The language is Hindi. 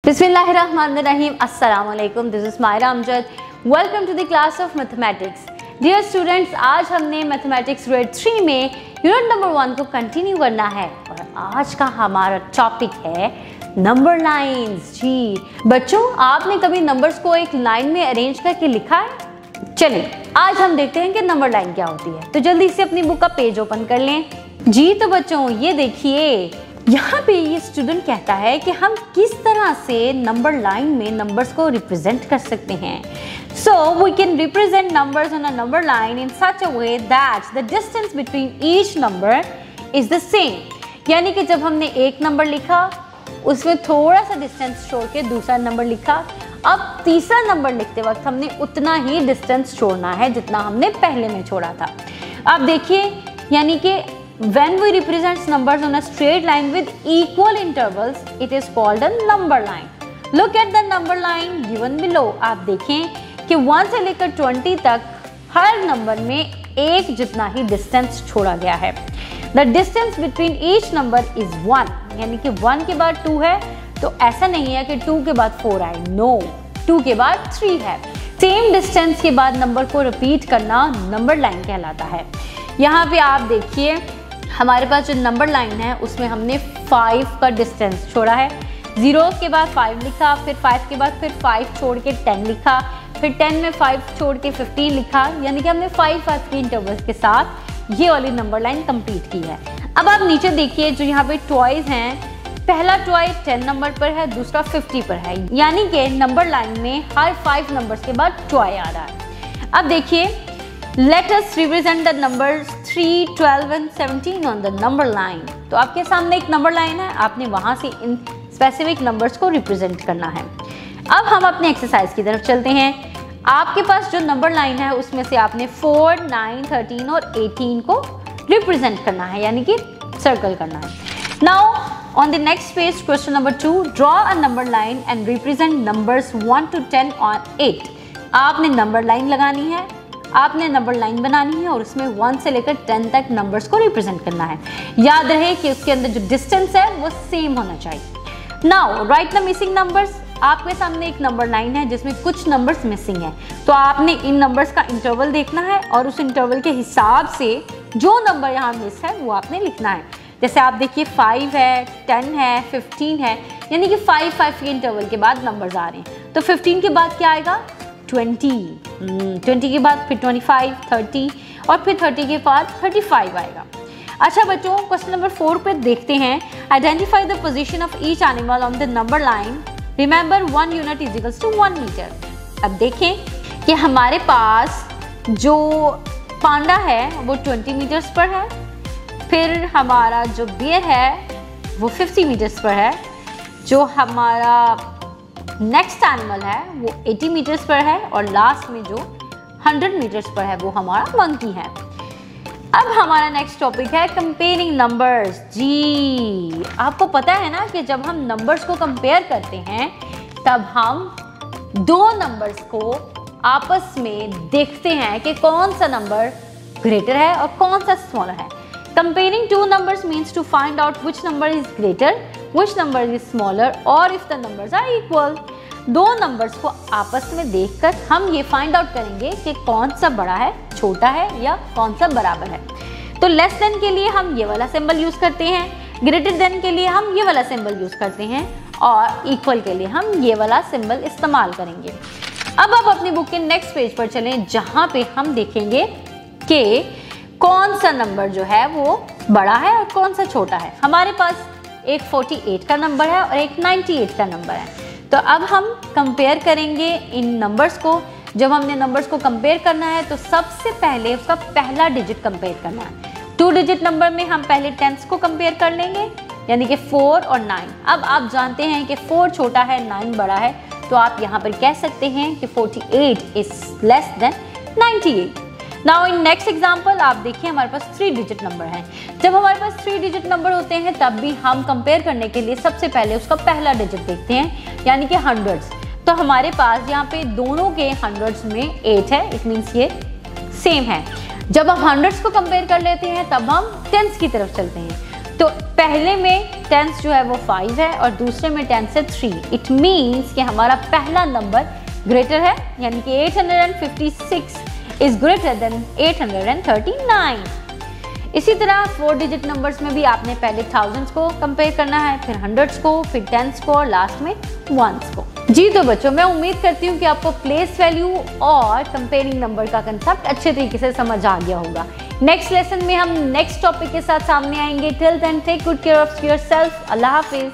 Bismillahirrahmanirrahim. Assalamu alaikum. This is Myra Amjad. Welcome to the class of mathematics. Dear students, आज हमने मैथमेटिक्स ग्रेड 3 में यूनिट नंबर 1 को कंटिन्यू करना है और आज का हमारा टॉपिक है नंबर लाइंस। जी बच्चों, आपने कभी नंबर्स को एक लाइन में अरेंज करके लिखा है? चलिए आज हम देखते हैं कि नंबर लाइन क्या होती है। तो जल्दी से अपनी बुक का पेज ओपन कर लें। जी तो बच्चों ये देखिए, यहाँ पे ये स्टूडेंट कहता है कि हम किस तरह से नंबर लाइन में नंबर्स को रिप्रेजेंट कर सकते हैं। So we can represent numbers on a number line in such a way that the distance between each number is the same. यानी कि जब हमने एक नंबर लिखा उसमें थोड़ा सा डिस्टेंस छोड़ के दूसरा नंबर लिखा, अब तीसरा नंबर लिखते वक्त हमने उतना ही डिस्टेंस छोड़ना है जितना हमने पहले में छोड़ा था। अब देखिए, यानी कि when we represent numbers on a straight line with equal intervals, it is called a number line. Look at the number line given below. आप देखें कि 1 से लेकर 20 तक हर नंबर में एक जितना ही डिस्टेंस छोड़ा गया है। The distance between each number is 1, यानी कि 1 के बाद 2 है, तो ऐसा नहीं है कि 2 के बाद 4 आए। No, 2 के बाद 3 है। सेम डिस्टेंस के बाद नंबर को रिपीट करना नंबर लाइन कहलाता है। यहाँ पे आप देखिए, हमारे पास जो नंबर लाइन है उसमें हमने 5 का डिस्टेंस छोड़ा है। 0 के बाद 5 लिखा, फिर 5 के बाद फिर 5 छोड़ के 10 लिखा, फिर 10 में 5 छोड़ के 15 लिखा, यानी कि हमने 5 के इंटरवल्स के साथ ये वाली नंबर लाइन कंप्लीट की है। अब आप नीचे देखिए, जो यहाँ पे टॉयज हैं, पहला टॉय 10 नंबर पर है, दूसरा 50 पर है, यानी कि नंबर लाइन में हर 5 नंबर्स के बाद टॉय आ रहा है। अब देखिए, let us represent the numbers 3, 12 and 17 on the number line. तो आपके सामने एक नंबर लाइन है, आपने वहां से इन स्पेसिफिक नंबर्स को रिप्रेजेंट करना है। अब हम अपने एक्सरसाइज की तरफ चलते हैं। आपके पास जो नंबर लाइन है उसमें से आपने 4, 9, 13 और 18 को रिप्रेजेंट करना है, यानी कि सर्कल करना है। Now on the next page, question number 2, draw a number line and represent numbers 1 to 10 on 8. आपने नंबर लाइन लगानी है, आपने नंबर लाइन बनानी है और उसमें 1 से लेकर 10 तक नंबर्स को रिप्रेजेंट करना है। याद रहे कि उसके अंदर जो डिस्टेंस है वो सेम होना चाहिए। Now right the missing numbers. आपके सामने एक नंबर लाइन है जिसमें कुछ नंबर्स मिसिंग है, तो आपने इन नंबर्स का इंटरवल देखना है और उस इंटरवल के हिसाब से जो नंबर यहाँ मिस है वो आपने लिखना है। जैसे आप देखिए 5 है, 10 है, 15 है, यानी कि 5 के इंटरवल के बाद नंबर्स आ रहे हैं। तो 15 के बाद क्या आएगा? 20 के बाद फिर 25, 30 और फिर 30 के बाद 35 आएगा। अच्छा बच्चों, क्वेश्चन नंबर 4 पे देखते हैं। Identify the position of each animal on the number line. Remember 1 unit is equals to 1 metre. अब देखें कि हमारे पास जो पांडा है वो 20 मीटर्स पर है, फिर हमारा जो बियर है वो 50 मीटर्स पर है, जो हमारा नेक्स्ट एनिमल है वो 80 मीटर्स पर है और लास्ट में जो 100 मीटर्स पर है वो हमारा मंकी है। अब हमारा नेक्स्ट टॉपिक है कंपेयरिंग नंबर्स। जी आपको पता है ना कि जब हम नंबर्स को कंपेयर करते हैं तब हम दो नंबर्स को आपस में देखते हैं कि कौन सा नंबर ग्रेटर है और कौन सा स्मॉलर है। Comparing two numbers means to find out which number is greater, which number is smaller or if the numbers are equal. दो नंबर्स को आपस में देखकर हम ये फाइंड आउट करेंगे कि कौन सा बड़ा है, छोटा है या कौन सा बराबर है। तो लेस देन के लिए हम ये वाला सिंबल यूज करते हैं, ग्रेटर देन के लिए हम ये वाला सिंबल यूज करते हैं और इक्वल के लिए हम ये वाला सिंबल इस्तेमाल करेंगे। अब आप अपनी बुक के नेक्स्ट पेज पर चलें, जहाँ पे हम देखेंगे कि कौन सा नंबर जो है वो बड़ा है और कौन सा छोटा है। हमारे पास एक 48 का नंबर है और एक 98 का नंबर है। तो अब हम कंपेयर करेंगे इन नंबर्स को। जब हमने नंबर्स को कंपेयर करना है तो सबसे पहले उसका पहला डिजिट कंपेयर करना है। 2 डिजिट नंबर में हम पहले टेंस को कंपेयर कर लेंगे, यानी कि 4 और 9। अब आप जानते हैं कि 4 छोटा है, 9 बड़ा है, तो आप यहाँ पर कह सकते हैं कि 48 is less than 98। Now in next example आप देखिए, हमारे पास 3 डिजिट नंबर है। जब हमारे पास 3 डिजिट नंबर होते हैं तब भी हम कंपेयर करने के लिए सबसे पहले उसका पहला डिजिट देखते हैं, यानी कि हंड्रेड्स। तो हमारे पास यहाँ पे दोनों के हंड्रेड्स में 8 है, इट मीन्स ये सेम है। जब हम हंड्रेड्स को कंपेयर कर लेते हैं तब हम टेंस की तरफ चलते हैं। तो पहले में टेंस जो है वो 5 है और दूसरे में टेंस है 3। इट मीन्स कि हमारा पहला नंबर ग्रेटर है, यानी कि 856 इज ग्रेटर देन 839। इसी तरह 4 डिजिट नंबर्स में भी आपने पहले थाउजेंड्स को कंपेयर करना है, फिर हंड्रेड्स को, फिर टेंस को और लास्ट में वंस को। जी तो बच्चों, मैं उम्मीद करती हूँ कि आपको प्लेस वैल्यू और कंपेयरिंग नंबर का कंसेप्ट अच्छे तरीके से समझ आ गया होगा। नेक्स्ट लेसन में हम नेक्स्ट टॉपिक के साथ सामने आएंगे। Till then take good care of yourself. अल्लाह हाफिज।